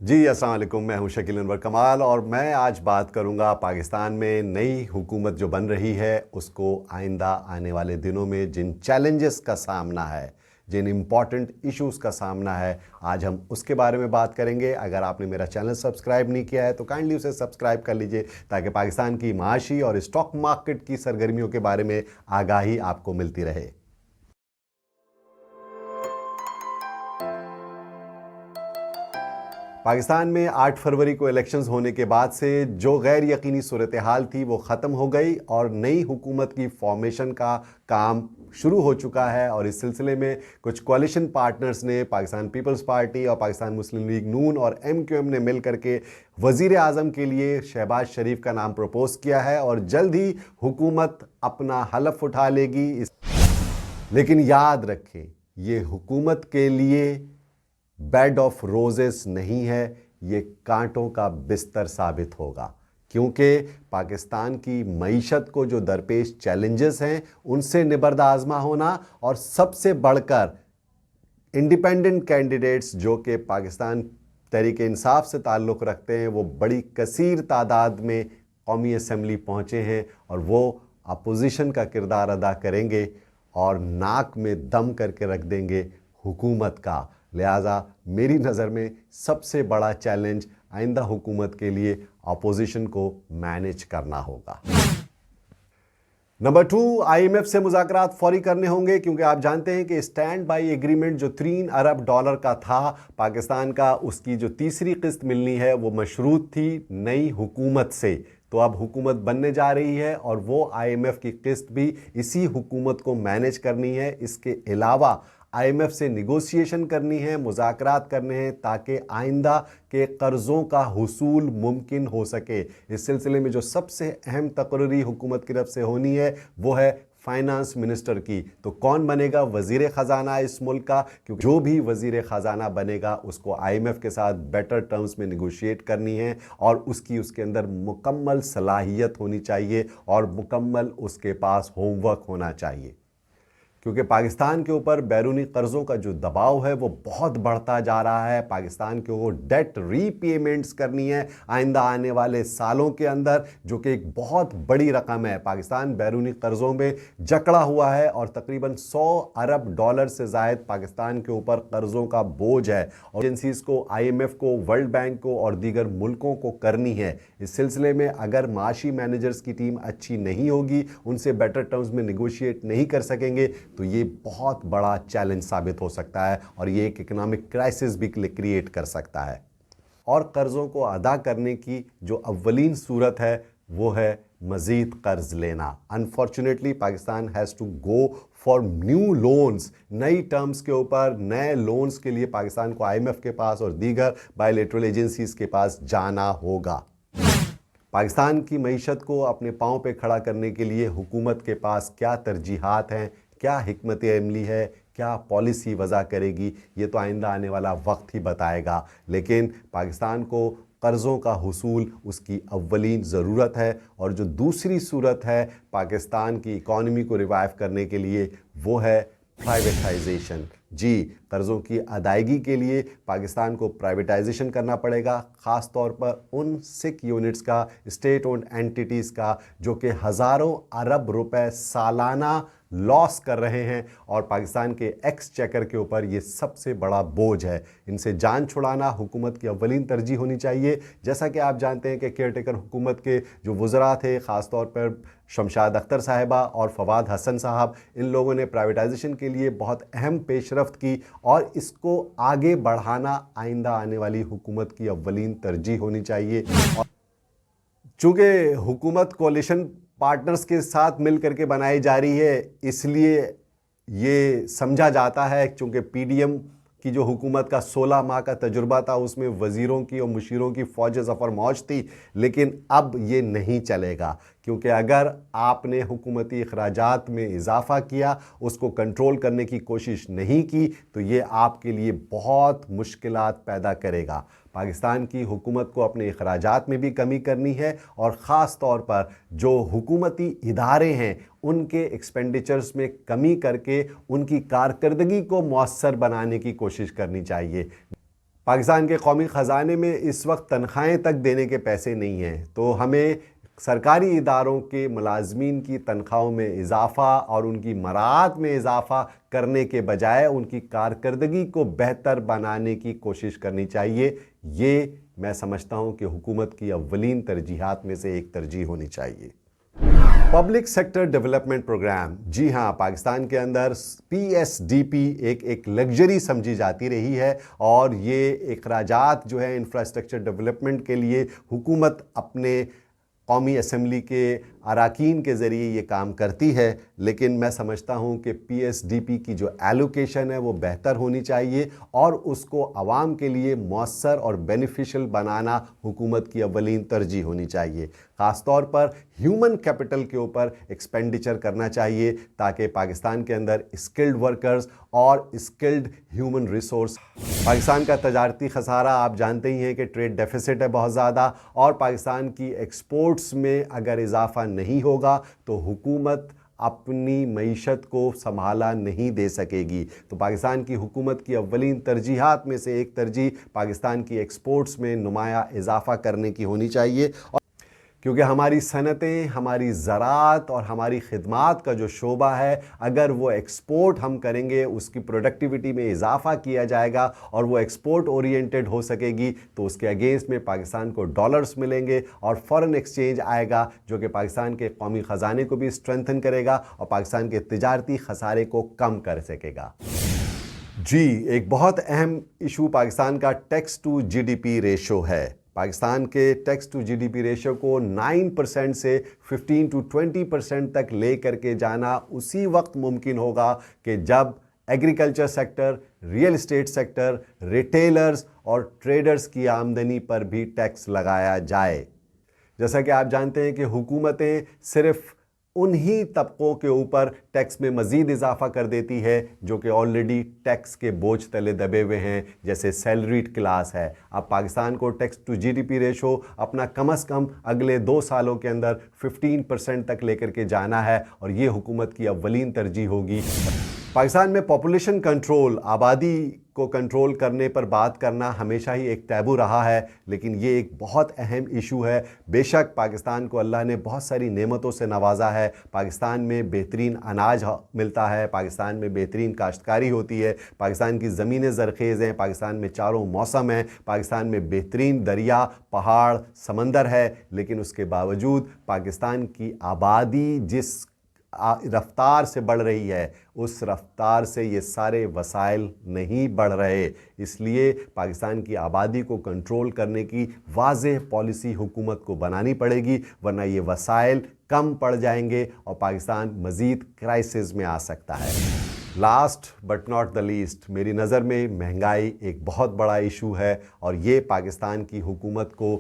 जी अस्सलाम वालेकुम। मैं हूं शकील अनवर कमाल और मैं आज बात करूंगा पाकिस्तान में नई हुकूमत जो बन रही है उसको आइंदा आने वाले दिनों में जिन चैलेंजेस का सामना है, जिन इम्पॉर्टेंट इश्यूज़ का सामना है, आज हम उसके बारे में बात करेंगे। अगर आपने मेरा चैनल सब्सक्राइब नहीं किया है तो काइंडली उसे सब्सक्राइब कर लीजिए ताकि पाकिस्तान की माशी और स्टॉक मार्केट की सरगर्मियों के बारे में आगाही आपको मिलती रहे। पाकिस्तान में 8 फरवरी को इलेक्शंस होने के बाद से जो गैर यकीनी सूरत हाल थी वो ख़त्म हो गई और नई हुकूमत की फॉर्मेशन का काम शुरू हो चुका है। और इस सिलसिले में कुछ कोalition पार्टनर्स ने पाकिस्तान पीपल्स पार्टी और पाकिस्तान मुस्लिम लीग नून और MQM ने मिल करके वज़ीर आज़म के लिए शहबाज शरीफ का नाम प्रपोज किया है और जल्द ही हुकूमत अपना हलफ उठा लेगी। लेकिन याद रखें, ये हुकूमत के लिए बेड ऑफ रोजेस नहीं है, ये कांटों का बिस्तर साबित होगा, क्योंकि पाकिस्तान की मईशत को जो दरपेश चैलेंजेस हैं उनसे निबर्द आजमा होना और सबसे बढ़कर इंडिपेंडेंट कैंडिडेट्स जो कि पाकिस्तान तहरीक इंसाफ से ताल्लुक़ रखते हैं वो बड़ी कसीर तादाद में कौमी असम्बली पहुँचे हैं और वो अपोजिशन का किरदार अदा करेंगे और नाक में दम करके रख देंगे हुकूमत का। लिहाजा मेरी नज़र में सबसे बड़ा चैलेंज आइंदा हुकूमत के लिए अपोजिशन को मैनेज करना होगा। नंबर 2, IMF से मुज़ाकरात फौरी करने होंगे, क्योंकि आप जानते हैं कि स्टैंड बाई एग्रीमेंट जो $3 अरब का था पाकिस्तान का, उसकी जो तीसरी किस्त मिलनी है वो मशरूत थी नई हुकूमत से। तो अब हुकूमत बनने जा रही है और वो IMF की किस्त भी इसी हुकूमत को मैनेज करनी है। इसके अलावा IMF से निगोशिएशन करनी है, मुज़ाकरात करने हैं ताकि आइंदा के कर्ज़ों का हुसूल मुमकिन हो सके। इस सिलसिले में जो सबसे अहम तकरीरी हुकूमत की तरफ से होनी है वो है फाइनेंस मिनिस्टर की। तो कौन बनेगा वज़ीर ख़जाना इस मुल्क का, क्योंकि जो भी वज़ीर ख़जाना बनेगा उसको IMF के साथ बेटर टर्म्स में निगोशिएट करनी है और उसके अंदर मुकम्मल सलाहियत होनी चाहिए और मुकम्मल उसके पास होमवर्क होना चाहिए, क्योंकि पाकिस्तान के ऊपर बैरूनी कर्ज़ों का जो दबाव है वो बहुत बढ़ता जा रहा है। पाकिस्तान को डेट रीपेमेंट्स करनी है आइंदा आने वाले सालों के अंदर, जो कि एक बहुत बड़ी रकम है। पाकिस्तान बैरूनी कर्ज़ों में जकड़ा हुआ है और तकरीबन $100 अरब से ज़ायद पाकिस्तान के ऊपर कर्ज़ों का बोझ है और एजेंसीज़ को, IMF को, वर्ल्ड बैंक को और दीगर मुल्कों को करनी है। इस सिलसिले में अगर माशी मैनेजर्स की टीम अच्छी नहीं होगी, उनसे बेटर टर्म्स में निगोशिएट नहीं कर सकेंगे, तो ये बहुत बड़ा चैलेंज साबित हो सकता है और ये एक इकोनॉमिक क्राइसिस भी क्रिएट कर सकता है। और कर्ज़ों को अदा करने की जो अव्वलीन सूरत है वो है मज़ीद कर्ज लेना। Unfortunately Pakistan has to go for new loans, नई टर्म्स के ऊपर नए लोन्स के लिए पाकिस्तान को IMF के पास और दीगर बायलैटरल एजेंसीज़ के पास जाना होगा। पाकिस्तान की मईशत को अपने पाँव पे खड़ा करने के लिए हुकूमत के पास क्या तरजीहात हैं, क्या हिकमत अमली है, क्या पॉलिसी वज़ा करेगी, ये तो आइंदा आने वाला वक्त ही बताएगा। लेकिन पाकिस्तान को कर्ज़ों का हुसूल उसकी अव्वलीन ज़रूरत है और जो दूसरी सूरत है पाकिस्तान की इकॉनमी को रिवाइव करने के लिए वो है प्राइवेटाइजेशन। जी, कर्ज़ों की अदायगी के लिए पाकिस्तान को प्राइवेटाइजेशन करना पड़ेगा, ख़ास तौर पर उन सिक यूनिट्स का, स्टेट ओन्ड एंटिटीज़ का, जो कि हज़ारों अरब रुपए सालाना लॉस कर रहे हैं और पाकिस्तान के एक्सचेकर के ऊपर ये सबसे बड़ा बोझ है। इनसे जान छुड़ाना हुकूमत की अव्वलीन तरजीह होनी चाहिए। जैसा कि आप जानते हैं कि केयरटेकर हुकूमत के जो वज़रा थे, ख़ास तौर पर शमशाद अख्तर साहिबा और फवाद हसन साहब, इन लोगों ने प्राइवेटाइजेशन के लिए बहुत अहम पेशरफ्त की और इसको आगे बढ़ाना आइंदा आने वाली हुकूमत की अव्वलीन तरजीह होनी चाहिए। और चूँकि हुकूमत कोalition पार्टनर्स के साथ मिल करके बनाई जा रही है, इसलिए ये समझा जाता है, चूँकि PDM की जो हुकूमत का 16 माह का तजुर्बा था उसमें वज़ीरों की और मुशीरों की फ़ौज ज़फ़र मौज थी, लेकिन अब ये नहीं चलेगा, क्योंकि अगर आपने हुकूमती अखराजात में इजाफ़ा किया, उसको कंट्रोल करने की कोशिश नहीं की, तो ये आपके लिए बहुत मुश्किलात पैदा करेगा। पाकिस्तान की हुकूमत को अपने अखराजात में भी कमी करनी है और ख़ास तौर पर जो हुकूमती इदारे हैं उनके एक्सपेंडिचर्स में कमी करके उनकी कारकर्दगी को मौसर बनाने की कोशिश करनी चाहिए। पाकिस्तान के कौमी ख़जाने में इस वक्त तनख्वाहें तक देने के पैसे नहीं हैं, तो हमें सरकारी इदारों के मुलाजमीन की तनख्वाहों में इजाफ़ा और उनकी मराहत में इजाफ़ा करने के बजाय उनकी कारकर्दगी को बेहतर बनाने की कोशिश करनी चाहिए। ये मैं समझता हूँ कि हुकूमत की अव्वलीन तरजीहात में से एक तरजीह होनी चाहिए। पब्लिक सेक्टर डेवलपमेंट प्रोग्राम, जी हाँ, पाकिस्तान के अंदर PSDP एक लग्जरी समझी जाती रही है और ये अखराजात जो है इंफ्रास्ट्रक्चर डेवलपमेंट के लिए हुकूमत अपने कौमी असम्बली के अरकान के ज़रिए ये काम करती है। लेकिन मैं समझता हूँ कि PSDP की जो एलोकेशन है वो बेहतर होनी चाहिए और उसको आवाम के लिए मौसर और बेनिफिशियल बनाना हुकूमत की अव्वलीन तरजीह होनी चाहिए। ख़ास तौर पर ह्यूमन कैपिटल के ऊपर एक्सपेंडिचर करना चाहिए ताकि पाकिस्तान के अंदर स्किल्ड वर्कर्स और स्किल्ड ह्यूमन रिसोर्स। पाकिस्तान का तजारती खसारा आप जानते ही हैं कि ट्रेड डेफिसिट है बहुत ज़्यादा, और पाकिस्तान की एक्सपोर्ट्स में अगर इजाफा नहीं होगा तो हुकूमत अपनी मईशत को संभाला नहीं दे सकेगी। तो पाकिस्तान की हुकूमत की अव्वलीन तरजीहात में से एक तरजीह पाकिस्तान की एक्सपोर्ट्स में नुमाया इजाफा करने की होनी चाहिए, क्योंकि हमारी सनतें, हमारी ज़राअत और हमारी खिदमात का जो शोबा है, अगर वो एक्सपोर्ट हम करेंगे, उसकी प्रोडक्टिविटी में इजाफ़ा किया जाएगा और वो एक्सपोर्ट ओरिएंटेड हो सकेगी, तो उसके अगेंस्ट में पाकिस्तान को डॉलर्स मिलेंगे और फ़ॉरेन एक्सचेंज आएगा जो कि पाकिस्तान के कौमी ख़जाने को भी स्ट्रेंथन करेगा और पाकिस्तान के तिजारती खसारे को कम कर सकेगा। जी, एक बहुत अहम इशू पाकिस्तान का टैक्स टू GDP रेशो है। पाकिस्तान के टैक्स टू GDP रेशो को 9% से 15 to 20% तक ले करके जाना उसी वक्त मुमकिन होगा कि जब agriculture sector, real estate sector, retailers और ट्रेडर्स की आमदनी पर भी टैक्स लगाया जाए। जैसा कि आप जानते हैं कि हुकूमतें सिर्फ उन्हीं तबकों के ऊपर टैक्स में मज़ीद इजाफा कर देती है जो कि ऑलरेडी टैक्स के बोझ तले दबे हुए हैं, जैसे सैलरीड क्लास है। अब पाकिस्तान को टैक्स टू GDP रेशो अपना कम से कम अगले 2 सालों के अंदर 15% तक लेकर के जाना है और ये हुकूमत की अव्वलीन तरजीह होगी। पाकिस्तान में पॉपुलेशन कंट्रोल, आबादी को कंट्रोल करने पर बात करना हमेशा ही एक टैबू रहा है, लेकिन ये एक बहुत अहम इशू है। बेशक पाकिस्तान को अल्लाह ने बहुत सारी नेमतों से नवाजा है। पाकिस्तान में बेहतरीन अनाज मिलता है, पाकिस्तान में बेहतरीन काश्तकारी होती है, पाकिस्तान की ज़मीनें ज़रखेज़ हैं, पाकिस्तान में चारों मौसम हैं, पाकिस्तान में बेहतरीन दरिया, पहाड़, समंदर है। लेकिन उसके बावजूद पाकिस्तान की आबादी जिस रफ्तार से बढ़ रही है, उस रफ्तार से ये सारे वसाइल नहीं बढ़ रहे। इसलिए पाकिस्तान की आबादी को कंट्रोल करने की वाज़ेह पॉलिसी हुकूमत को बनानी पड़ेगी, वरना ये वसाइल कम पड़ जाएंगे और पाकिस्तान मज़ीद क्राइसिस में आ सकता है। Last but not the least, मेरी नज़र में महंगाई एक बहुत बड़ा इशू है और ये पाकिस्तान की हुकूमत को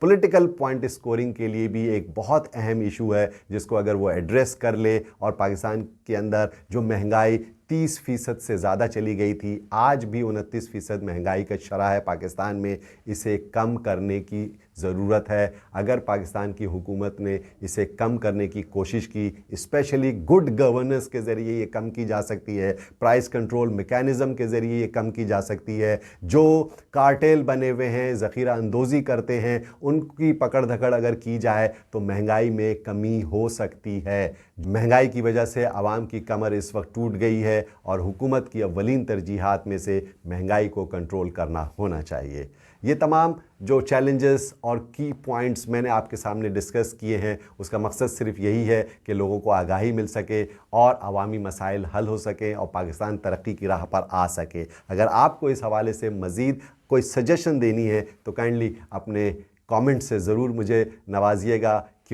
पॉलिटिकल पॉइंट स्कोरिंग के लिए भी एक बहुत अहम इशू है, जिसको अगर वो एड्रेस कर ले और पाकिस्तान के अंदर जो महंगाई 30% से ज़्यादा चली गई थी, आज भी 29% महंगाई का शरह है पाकिस्तान में, इसे कम करने की ज़रूरत है। अगर पाकिस्तान की हुकूमत ने इसे कम करने की कोशिश की, स्पेशली गुड गवर्नेंस के ज़रिए ये कम की जा सकती है, प्राइस कंट्रोल मेकैनिज़म के ज़रिए ये कम की जा सकती है। जो कार्टेल बने हुए हैं, ज़ख़ीरा अंदोज़ी करते हैं, उनकी पकड़ धकड़ अगर की जाए तो महंगाई में कमी हो सकती है। महंगाई की वजह से आवाम की कमर इस वक्त टूट गई है और हुकूमत की अव्वलीन तरजीहात में से महंगाई को कंट्रोल करना होना चाहिए। ये तमाम जो चैलेंजेस और की पॉइंट्स मैंने आपके सामने डिस्कस किए हैं, उसका मकसद सिर्फ यही है कि लोगों को आगाही मिल सके और अवामी मसाइल हल हो सकें और पाकिस्तान तरक्की की राह पर आ सके। अगर आपको इस हवाले से मज़ीद कोई सजेशन देनी है तो काइंडली अपने कमेंट से ज़रूर मुझे नवाजिएगा।